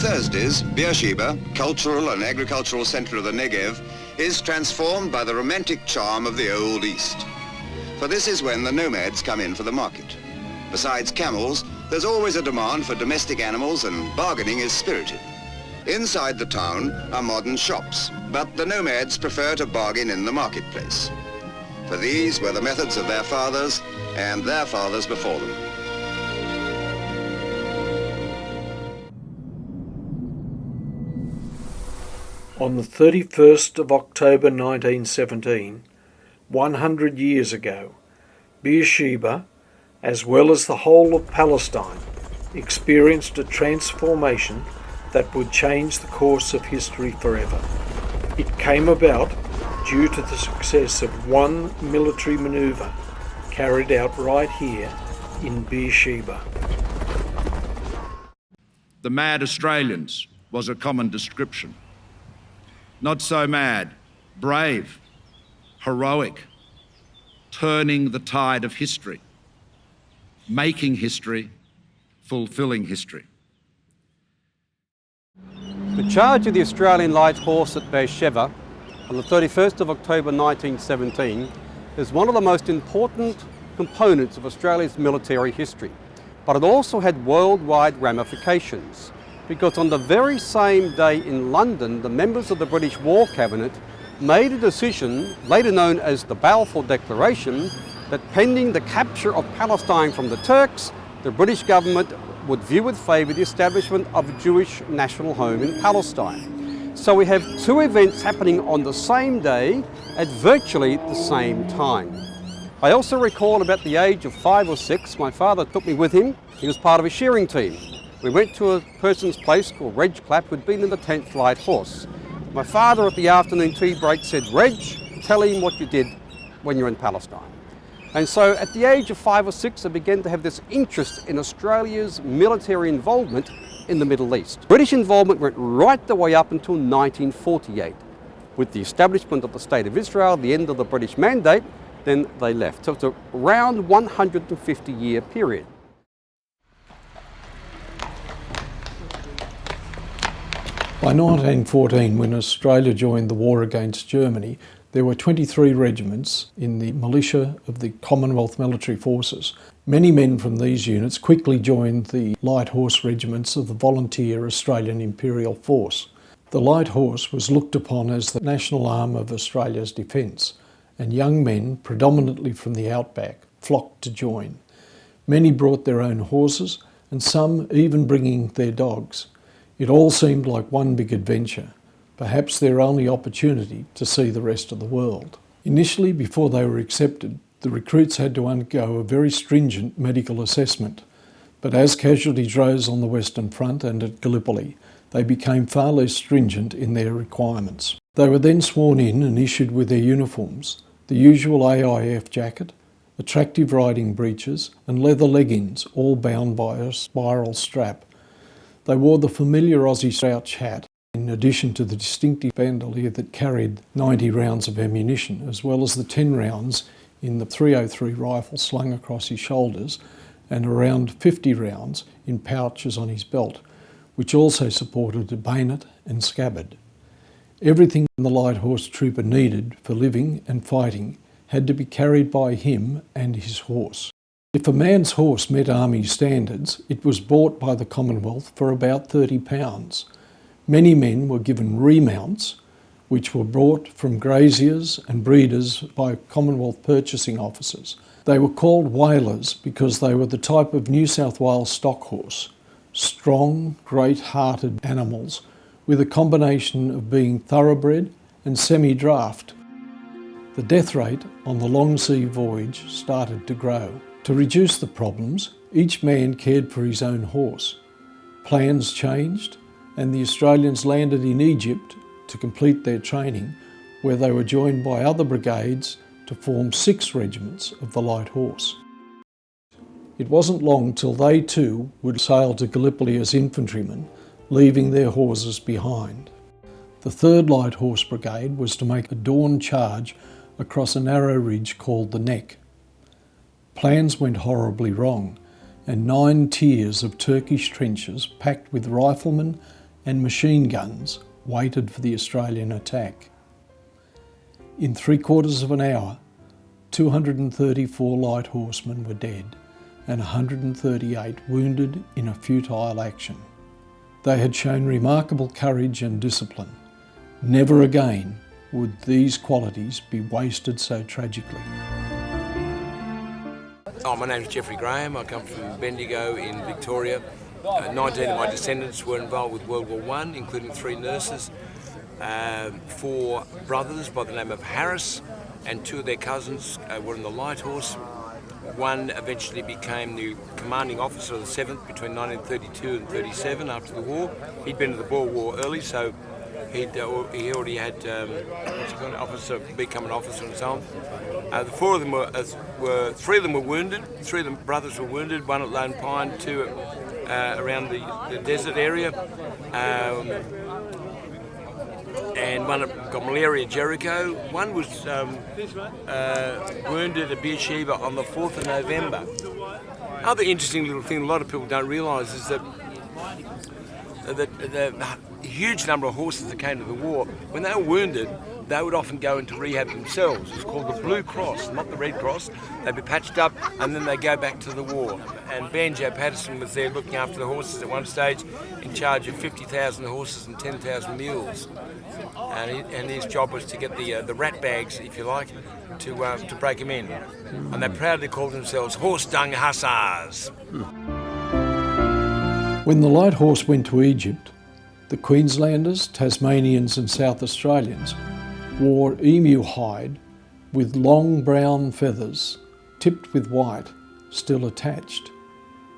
Thursdays, Beersheba, cultural and agricultural centre of the Negev, is transformed by the romantic charm of the Old East. For this is when the nomads come in for the market. Besides camels, there's always a demand for domestic animals and bargaining is spirited. Inside the town are modern shops, but the nomads prefer to bargain in the marketplace. For these were the methods of their fathers and their fathers before them. On the 31st of October 1917, 100 years ago, Beersheba, as well as the whole of Palestine, experienced a transformation that would change the course of history forever. It came about due to the success of one military manoeuvre carried out right here in Beersheba. The mad Australians was a common description. Not so mad, brave, heroic, turning the tide of history, making history, fulfilling history. The charge of the Australian Light Horse at Beersheba on the 31st of October 1917 is one of the most important components of Australia's military history, but it also had worldwide ramifications, because on the very same day in London, the members of the British War Cabinet made a decision, later known as the Balfour Declaration, that pending the capture of Palestine from the Turks, the British government would view with favour the establishment of a Jewish national home in Palestine. So we have two events happening on the same day at virtually the same time. I also recall about the age of 5 or 6, my father took me with him. He was part of a shearing team. We went to a person's place called Reg Clapp, who'd been in the 10th Light Horse. My father at the afternoon tea break said, "Reg, tell him what you did when you were in Palestine." And so at the age of 5 or 6, I began to have this interest in Australia's military involvement in the Middle East. British involvement went right the way up until 1948. With the establishment of the State of Israel, the end of the British Mandate, then they left. So it's a around 150-year period. By 1914, when Australia joined the war against Germany, there were 23 regiments in the militia of the Commonwealth Military Forces. Many men from these units quickly joined the Light Horse regiments of the Volunteer Australian Imperial Force. The Light Horse was looked upon as the national arm of Australia's defence, and young men, predominantly from the outback, flocked to join. Many brought their own horses, and some even bringing their dogs. It all seemed like one big adventure, perhaps their only opportunity to see the rest of the world. Initially, before they were accepted, the recruits had to undergo a very stringent medical assessment, but as casualties rose on the Western Front and at Galipolli, they became far less stringent in their requirements. They were then sworn in and issued with their uniforms, the usual AIF jacket, attractive riding breeches and leather leggings, all bound by a spiral strap. They wore the familiar Aussie slouch hat, in addition to the distinctive bandolier that carried 90 rounds of ammunition, as well as the 10 rounds in the .303 rifle slung across his shoulders and around 50 rounds in pouches on his belt, which also supported a bayonet and scabbard. Everything the Light Horse trooper needed for living and fighting had to be carried by him and his horse. If a man's horse met army standards, it was bought by the Commonwealth for about £30. Many men were given remounts, which were bought from graziers and breeders by Commonwealth purchasing officers. They were called whalers because they were the type of New South Wales stock horse, strong, great-hearted animals with a combination of being thoroughbred and semi-draft. The death rate on the long sea voyage started to grow. To reduce the problems, each man cared for his own horse. Plans changed, and the Australians landed in Egypt to complete their training, where they were joined by other brigades to form 6 regiments of the Light Horse. It wasn't long till they too would sail to Galipolli as infantrymen, leaving their horses behind. The 3rd Light Horse Brigade was to make a dawn charge across a narrow ridge called the Neck. Plans went horribly wrong, and 9 tiers of Turkish trenches packed with riflemen and machine guns waited for the Australian attack. In 3/4 of an hour, 234 light horsemen were dead and 138 wounded in a futile action. They had shown remarkable courage and discipline. Never again would these qualities be wasted so tragically. My name's Jeffrey Graham. I come from Bendigo in Victoria. 19 of my descendants were involved with World War I, including 3 nurses, 4 brothers by the name of Harris, and 2 of their cousins were in the Light Horse. One eventually became the commanding officer of the 7th between 1932 and 37 after the war. He'd been to the Boer War early, so he already had become an officer and so on. The 4 of them were 3 of them were wounded. 3 of the brothers were wounded. 1 at Lone Pine, 2 around the desert area, and 1 got malaria at Jericho. 1 was wounded at Beersheba on the 4th of November. Other interesting little thing a lot of people don't realise is that the huge number of horses that came to the war, when they were wounded, they would often go into rehab themselves. It's called the Blue Cross, not the Red Cross. They'd be patched up and then they go back to the war. And Banjo Patterson was there looking after the horses at one stage, in charge of 50,000 horses and 10,000 mules. And his job was to get the rat bags, if you like, to break them in. And they proudly called themselves Horse Dung Hussars. When the Light Horse went to Egypt, the Queenslanders, Tasmanians and South Australians wore emu hide with long brown feathers tipped with white still attached.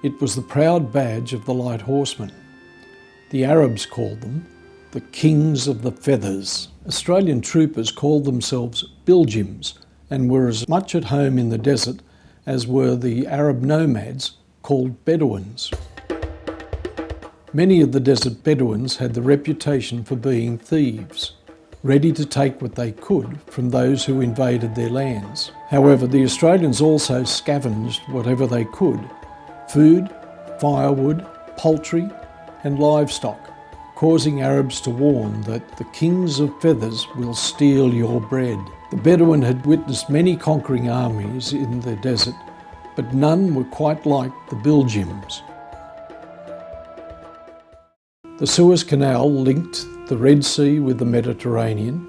It was the proud badge of the Light Horsemen. The Arabs called them the Kings of the Feathers. Australian troopers called themselves Biljims and were as much at home in the desert as were the Arab nomads called Bedouins. Many of the desert Bedouins had the reputation for being thieves, ready to take what they could from those who invaded their lands. However, the Australians also scavenged whatever they could: food, firewood, poultry and livestock, causing Arabs to warn that the Kings of Feathers will steal your bread. The Bedouin had witnessed many conquering armies in the desert, but none were quite like the Biljims. The Suez Canal linked the Red Sea with the Mediterranean,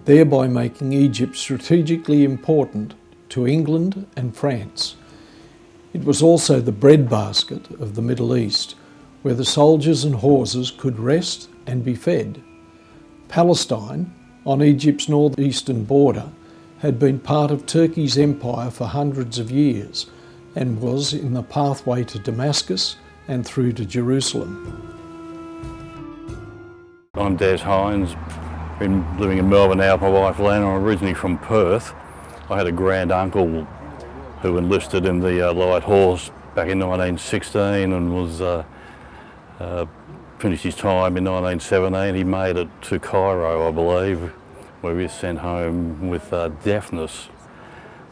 thereby making Egypt strategically important to England and France. It was also the breadbasket of the Middle East, where the soldiers and horses could rest and be fed. Palestine, on Egypt's northeastern border, had been part of Turkey's empire for hundreds of years and was in the pathway to Damascus and through to Jerusalem. I'm Des Hines, been living in Melbourne now with my wife Lan. I'm originally from Perth. I had a grand uncle who enlisted in the Light Horse back in 1916 and was finished his time in 1917. He made it to Cairo, I believe, where he was sent home with deafness.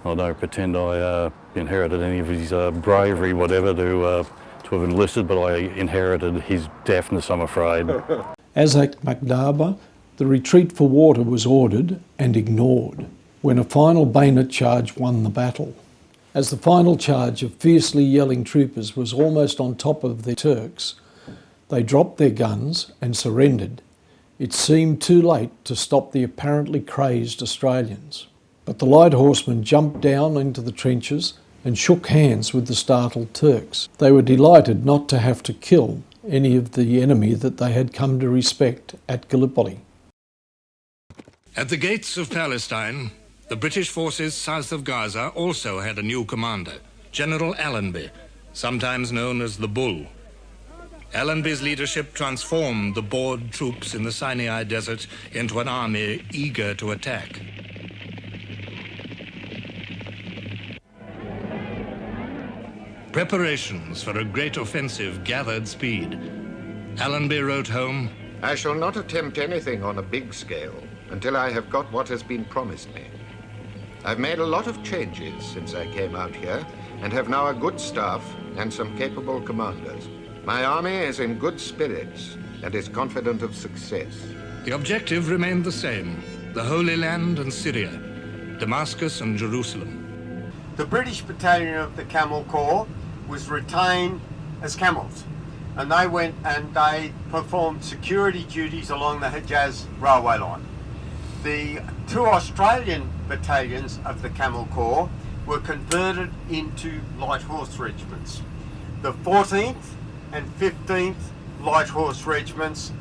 I don't pretend I inherited any of his bravery, whatever, to have enlisted, but I inherited his deafness, I'm afraid. As at Makdaba, the retreat for water was ordered and ignored when a final bayonet charge won the battle. As the final charge of fiercely yelling troopers was almost on top of the Turks, they dropped their guns and surrendered. It seemed too late to stop the apparently crazed Australians. But the Light Horsemen jumped down into the trenches and shook hands with the startled Turks. They were delighted not to have to kill any of the enemy that they had come to respect at Galipolli. At the gates of Palestine, the British forces south of Gaza also had a new commander, General Allenby, sometimes known as the Bull. Allenby's leadership transformed the bored troops in the Sinai Desert into an army eager to attack. Preparations for a great offensive gathered speed. Allenby wrote home, "I shall not attempt anything on a big scale until I have got what has been promised me. I've made a lot of changes since I came out here and have now a good staff and some capable commanders. My army is in good spirits, and is confident of success. The objective remained the same: the Holy Land and Syria, Damascus and Jerusalem. The British battalion of the Camel Corps was retained as camels, and they went and they performed security duties along the Hejaz railway line. The two Australian battalions of the Camel Corps were converted into light horse regiments. The 14th and 15th light horse regiments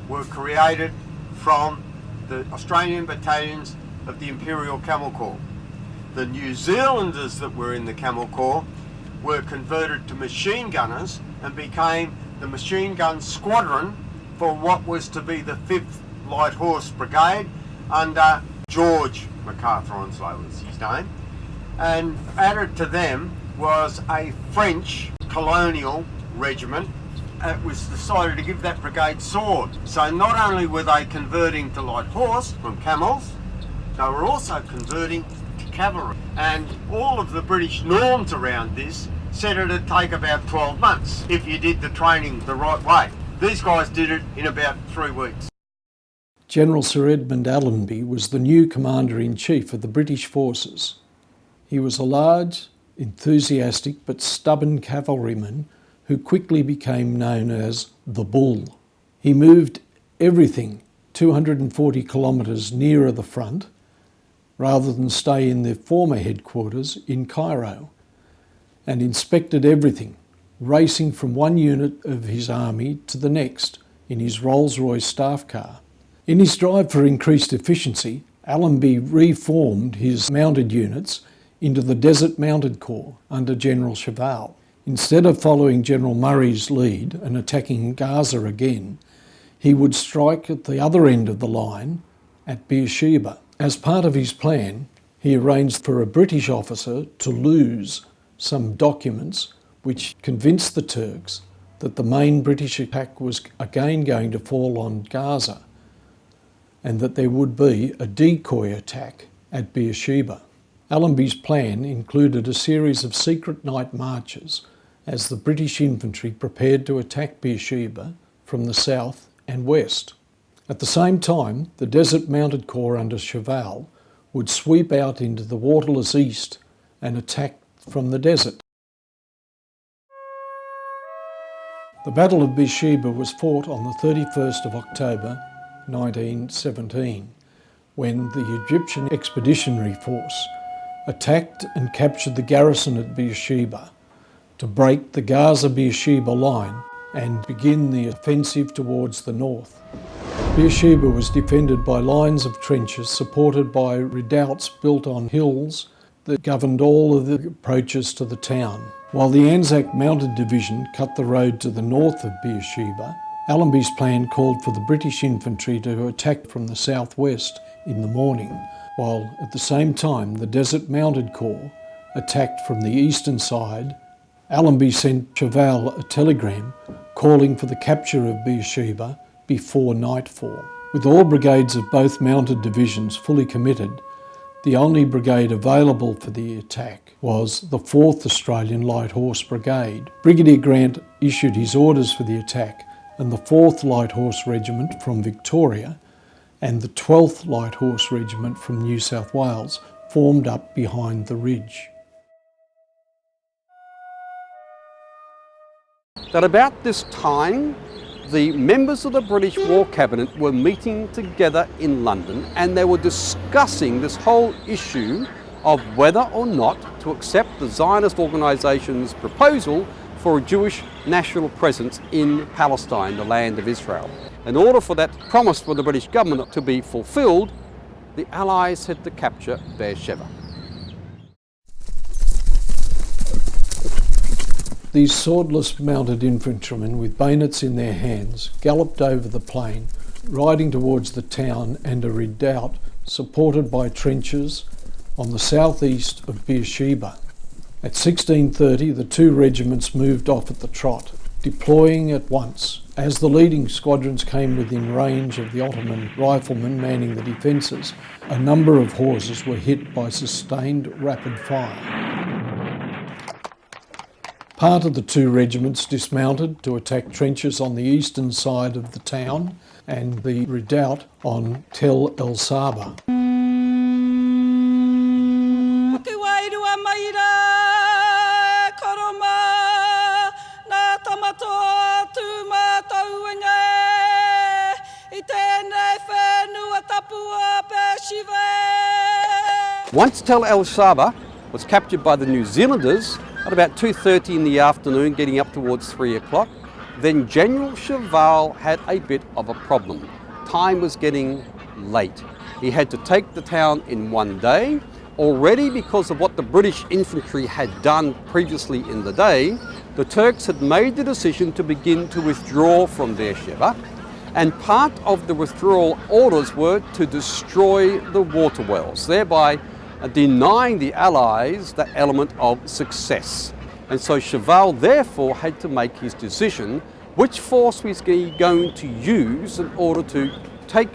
were created from the Australian battalions of the Imperial Camel Corps. The New Zealanders that were in the Camel Corps were converted to machine gunners and became the machine gun squadron for what was to be the 5th Light Horse Brigade under George MacArthur Onslow was his name. And added to them was a French colonial regiment. It was decided to give that brigade swords. So not only were they converting to light horse from camels, they were also converting to cavalry. And all of the British norms around this said it'd take about 12 months if you did the training the right way. These guys did it in about 3 weeks. General Sir Edmund Allenby was the new Commander-in-Chief of the British forces. He was a large, enthusiastic but stubborn cavalryman who quickly became known as the Bull. He moved everything 240 kilometres nearer the front rather than stay in their former headquarters in Cairo, and inspected everything, racing from one unit of his army to the next in his Rolls-Royce staff car. In his drive for increased efficiency, Allenby reformed his mounted units into the Desert Mounted Corps under General Cheval. Instead of following General Murray's lead and attacking Gaza again, he would strike at the other end of the line at Beersheba. As part of his plan, he arranged for a British officer to lose some documents which convinced the Turks that the main British attack was again going to fall on Gaza, and that there would be a decoy attack at Beersheba. Allenby's plan included a series of secret night marches as the British infantry prepared to attack Beersheba from the south and west. At the same time, the Desert Mounted Corps under Cheval would sweep out into the waterless east and attack from the desert. The Battle of Beersheba was fought on the 31st of October 1917, when the Egyptian Expeditionary Force attacked and captured the garrison at Beersheba to break the Gaza-Beersheba line and begin the offensive towards the north. Beersheba was defended by lines of trenches supported by redoubts built on hills that governed all of the approaches to the town. While the Anzac Mounted Division cut the road to the north of Beersheba, Allenby's plan called for the British infantry to attack from the southwest in the morning, while at the same time the Desert Mounted Corps attacked from the eastern side. Allenby sent Cheval a telegram calling for the capture of Beersheba before nightfall. With all brigades of both mounted divisions fully committed, the only brigade available for the attack was the 4th Australian Light Horse Brigade. Brigadier Grant issued his orders for the attack, and the 4th Light Horse Regiment from Victoria and the 12th Light Horse Regiment from New South Wales formed up behind the ridge. At about this time, the members of the British War Cabinet were meeting together in London, and they were discussing this whole issue of whether or not to accept the Zionist organisation's proposal for a Jewish national presence in Palestine, the land of Israel. In order for that promise for the British government to be fulfilled, the Allies had to capture Beersheba. These swordless mounted infantrymen with bayonets in their hands galloped over the plain, riding towards the town and a redoubt supported by trenches on the southeast of Beersheba. At 16:30, the two regiments moved off at the trot, deploying at once. As the leading squadrons came within range of the Ottoman riflemen manning the defences, a number of horses were hit by sustained rapid fire. Part of the two regiments dismounted to attack trenches on the eastern side of the town and the redoubt on Tel El Saba. Once Tel El Saba was captured by the New Zealanders at about 2:30 in the afternoon, getting up towards 3 o'clock, then General Cheval had a bit of a problem. Time was getting late. He had to take the town in one day. Already, because of what the British infantry had done previously in the day, the Turks had made the decision to begin to withdraw from Beersheba, and part of the withdrawal orders were to destroy the water wells, thereby denying the Allies that element of success. And so Cheval therefore had to make his decision which force was he going to use in order to take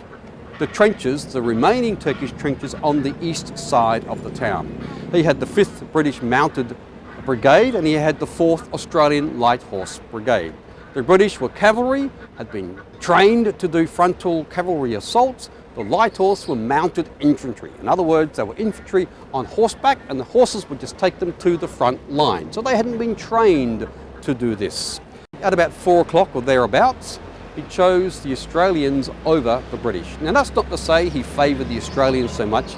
the trenches, the remaining Turkish trenches on the east side of the town. He had the 5th British Mounted Brigade and he had the 4th Australian Light Horse Brigade. The British were cavalry, had been trained to do frontal cavalry assaults. The Light Horse were mounted infantry. In other words, they were infantry on horseback and the horses would just take them to the front line. So they hadn't been trained to do this. At about 4 o'clock or thereabouts, he chose the Australians over the British. Now that's not to say he favoured the Australians so much.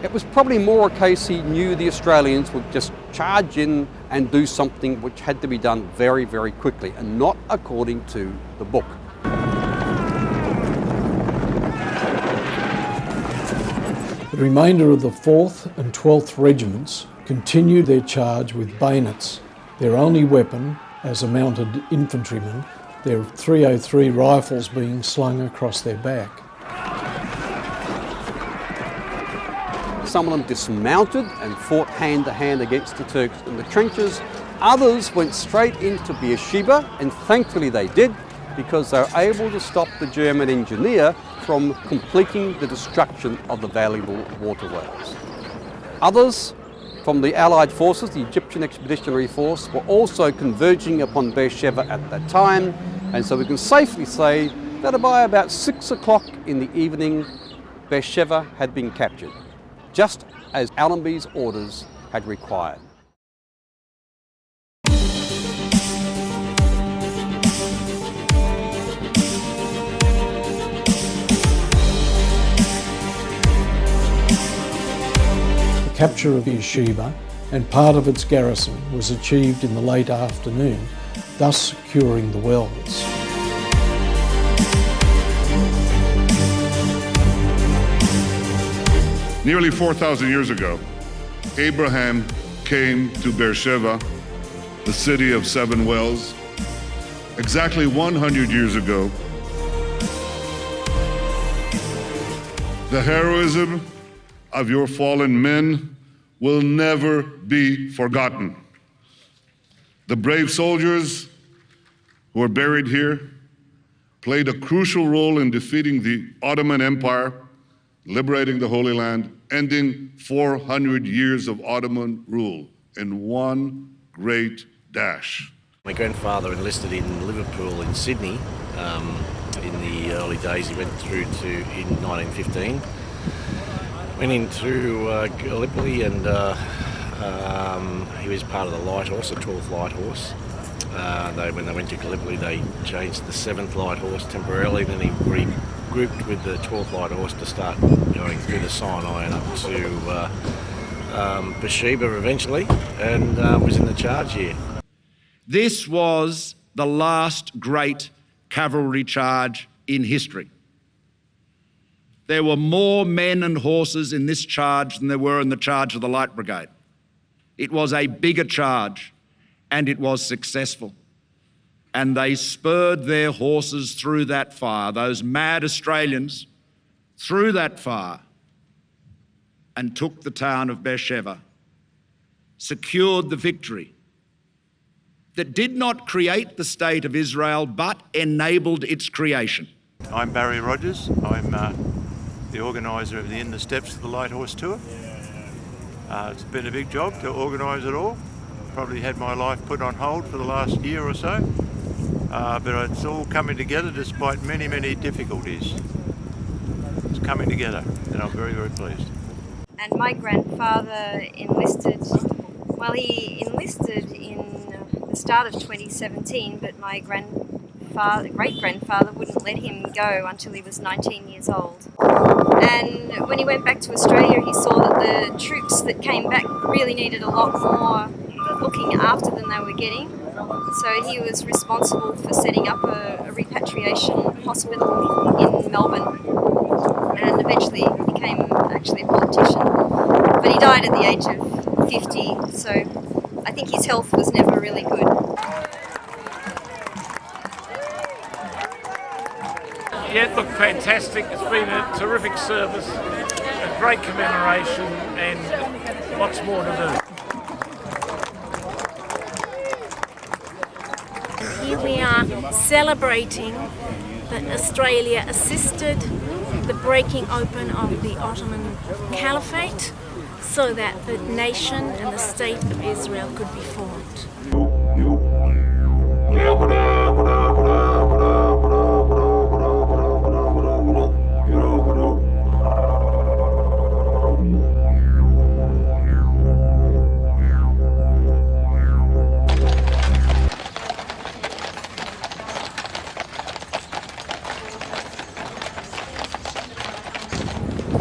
It was probably more a case he knew the Australians would just charge in and do something which had to be done very, very quickly and not according to the book. The remainder of the 4th and 12th regiments continued their charge with bayonets, their only weapon as a mounted infantryman, their .303 rifles being slung across their back. Some of them dismounted and fought hand-to-hand against the Turks in the trenches. Others went straight into Beersheba, and thankfully they did, because they were able to stop the German engineer from completing the destruction of the valuable water wells. Others from the Allied forces, the Egyptian Expeditionary Force, were also converging upon Beersheba at that time, and so we can safely say that by about 6 o'clock in the evening, Beersheba had been captured, just as Allenby's orders had required. The capture of Beersheba and part of its garrison was achieved in the late afternoon, thus securing the wells. Nearly 4,000 years ago, Abraham came to Beersheba, the city of 7 wells. Exactly 100 years ago, the heroism of your fallen men will never be forgotten. The brave soldiers who are buried here played a crucial role in defeating the Ottoman Empire, liberating the Holy Land, ending 400 years of Ottoman rule in one great dash. My grandfather enlisted in Liverpool in Sydney in the early days. He went through in 1915. Went into Galipolli and he was part of the Light Horse, the 12th Light Horse. When they went to Galipolli, they changed the 7th Light Horse temporarily, then he regrouped with the 12th Light Horse to start going through the Sinai and up to Beersheba eventually, and was in the charge here. This was the last great cavalry charge in history. There were more men and horses in this charge than there were in the charge of the Light Brigade. It was a bigger charge, and it was successful. And they spurred their horses through that fire, those mad Australians, through that fire, and took the town of Beersheba, secured the victory that did not create the state of Israel, but enabled its creation. I'm Barry Rogers. I'm the organiser of the In the Steps of the Light Horse Tour. It's been a big job to organise it all. probably had my life put on hold for the last year or so, but it's all coming together despite many, many difficulties. It's coming together, and I'm very, very pleased. And my grandfather enlisted, well, he enlisted in the start of 2017, but my great-grandfather wouldn't let him go until he was 19 years old. And when he went back to Australia, he saw that the troops that came back really needed a lot more looking after than they were getting. So he was responsible for setting up a repatriation hospital in Melbourne, and eventually became actually a politician. But he died at the age of 50, so I think his health was never really good. Yeah, look, fantastic. It's been a terrific service, a great commemoration, and lots more to do. Here we are celebrating that Australia assisted the breaking open of the Ottoman Caliphate so that the nation and the state of Israel could be formed.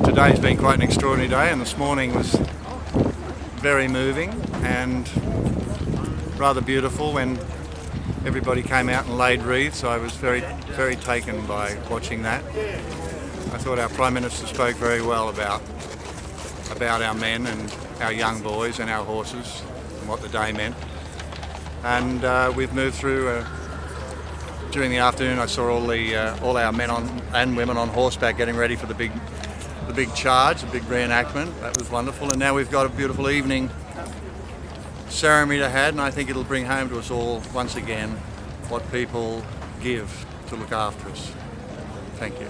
Today's been quite an extraordinary day, and this morning was very moving and rather beautiful when everybody came out and laid wreaths. I was very, very taken by watching that. I thought our Prime Minister spoke very well about our men and our young boys and our horses and what the day meant. And we've moved through. During the afternoon, I saw all our men and women on horseback getting ready for the big charge, the big reenactment. That was wonderful. And now we've got a beautiful evening ceremony to have, and I think it'll bring home to us all once again what people give to look after us. Thank you.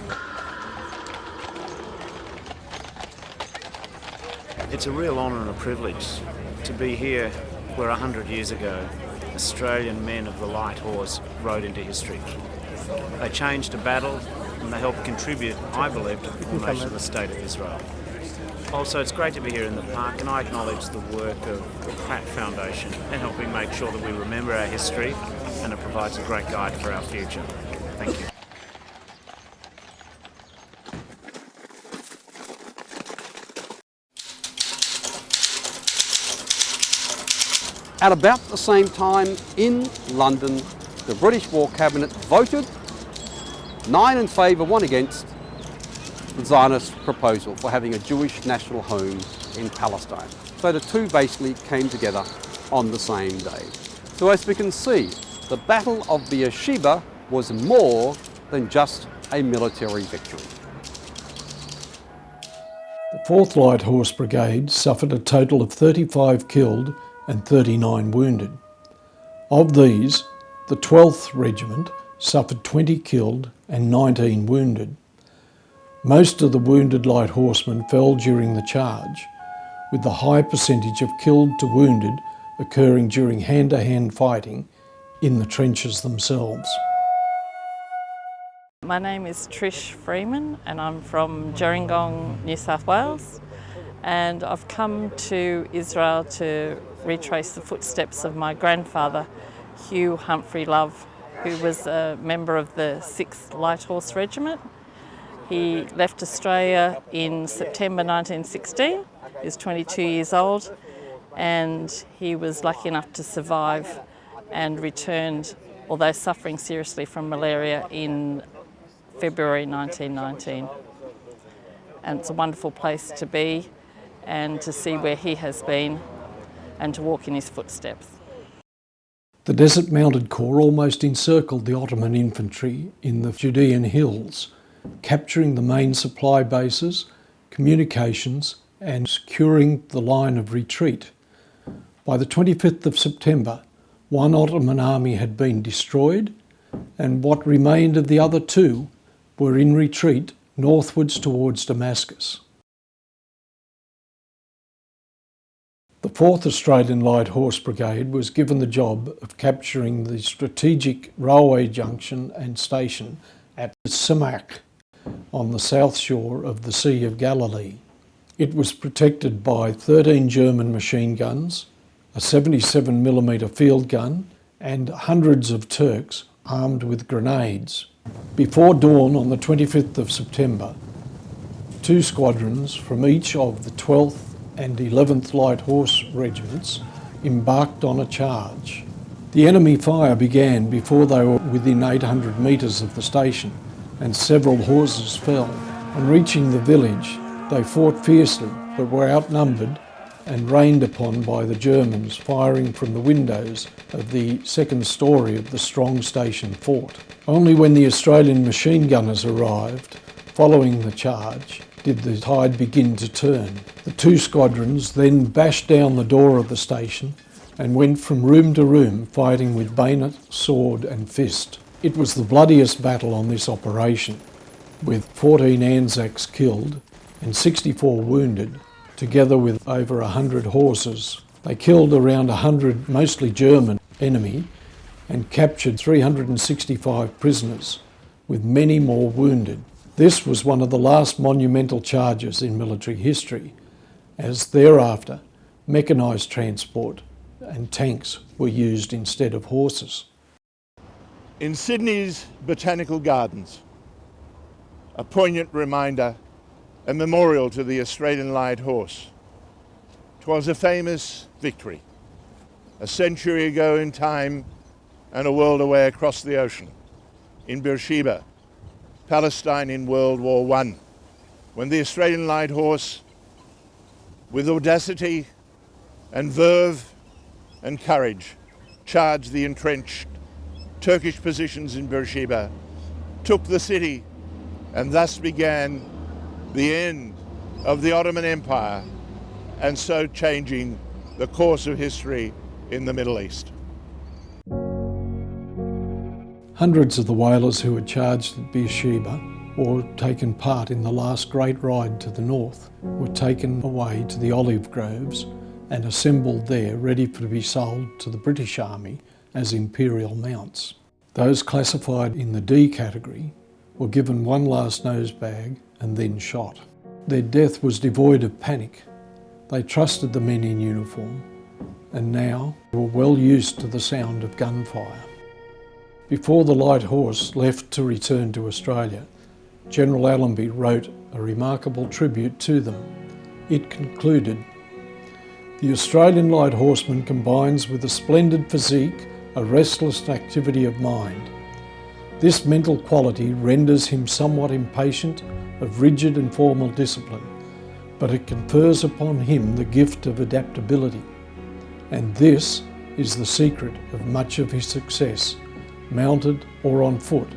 It's a real honour and a privilege to be here where 100 years ago Australian men of the light horse rode into history. They changed a battle and they helped contribute, I believe, to the formation of the State of Israel. Also, it's great to be here in the park, and I acknowledge the work of the Pratt Foundation in helping make sure that we remember our history and it provides a great guide for our future. Thank you. At about the same time in London, the British War Cabinet voted 9 in favour, 1 against the Zionist proposal for having a Jewish national home in Palestine. So the two basically came together on the same day. So as we can see, the Battle of Beersheba was more than just a military victory. The 4th Light Horse Brigade suffered a total of 35 killed and 39 wounded. Of these, the 12th Regiment suffered 20 killed and 19 wounded. Most of the wounded light horsemen fell during the charge, with the high percentage of killed to wounded occurring during hand-to-hand fighting in the trenches themselves. My name is Trish Freeman and I'm from Gerringong, New South Wales, and I've come to Israel to retrace the footsteps of my grandfather, Hugh Humphrey Love, who was a member of the 6th Light Horse Regiment. He left Australia in September 1916. He was 22 years old, and he was lucky enough to survive and returned, although suffering seriously from malaria, in February 1919. And it's a wonderful place to be and to see where he has been and to walk in his footsteps. The Desert Mounted Corps almost encircled the Ottoman infantry in the Judean hills, capturing the main supply bases, communications, and securing the line of retreat. By the 25th of September, one Ottoman army had been destroyed, and what remained of the other two were in retreat northwards towards Damascus. The 4th Australian Light Horse Brigade was given the job of capturing the strategic railway junction and station at Samak on the south shore of the Sea of Galilee. It was protected by 13 German machine guns, a 77mm field gun, and hundreds of Turks armed with grenades. Before dawn on the 25th of September, 2 squadrons from each of the 12th and 11th Light Horse Regiments embarked on a charge. The enemy fire began before they were within 800 metres of the station, and several horses fell. On reaching the village, they fought fiercely but were outnumbered and rained upon by the Germans firing from the windows of the second story of the strong station fort. Only when the Australian machine gunners arrived, following the charge, did the tide begin to turn. The 2 squadrons then bashed down the door of the station and went from room to room fighting with bayonet, sword and fist. It was the bloodiest battle on this operation, with 14 Anzacs killed and 64 wounded, together with over 100 horses. They killed around 100 mostly German enemy and captured 365 prisoners, with many more wounded. This was one of the last monumental charges in military history, as thereafter mechanised transport and tanks were used instead of horses. In Sydney's Botanical Gardens, a poignant reminder, a memorial to the Australian Light Horse. 'Twas a famous victory, a century ago in time and a world away across the ocean, in Beersheba, Palestine in World War I, when the Australian Light Horse, with audacity and verve and courage, charged the entrenched Turkish positions in Beersheba, took the city, and thus began the end of the Ottoman Empire, and so changing the course of history in the Middle East. Hundreds of the whalers who had charged at Beersheba or taken part in the last great ride to the north were taken away to the olive groves and assembled there ready to be sold to the British Army as imperial mounts. Those classified in the D category were given one last nosebag and then shot. Their death was devoid of panic. They trusted the men in uniform and now were well used to the sound of gunfire. Before the Light Horse left to return to Australia, General Allenby wrote a remarkable tribute to them. It concluded, "The Australian Light Horseman combines with a splendid physique a restless activity of mind. This mental quality renders him somewhat impatient of rigid and formal discipline, but it confers upon him the gift of adaptability. And this is the secret of much of his success, mounted or on foot,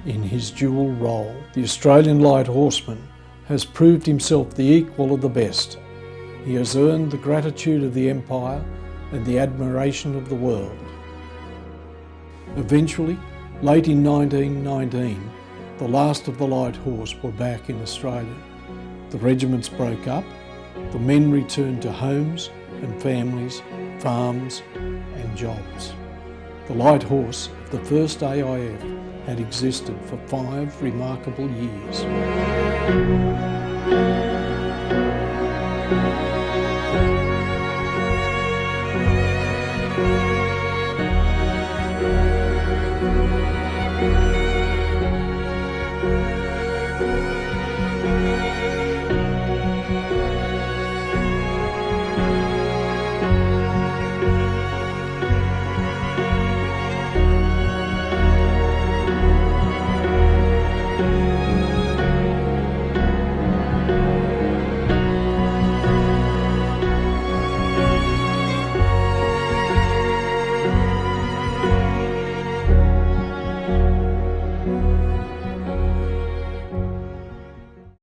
in his dual role. The Australian Light Horseman has proved himself the equal of the best. He has earned the gratitude of the Empire and the admiration of the world." Eventually, late in 1919, the last of the Light Horse were back in Australia. The regiments broke up, the men returned to homes and families, farms and jobs. The Light Horse of the 1st AIF had existed for 5 remarkable years.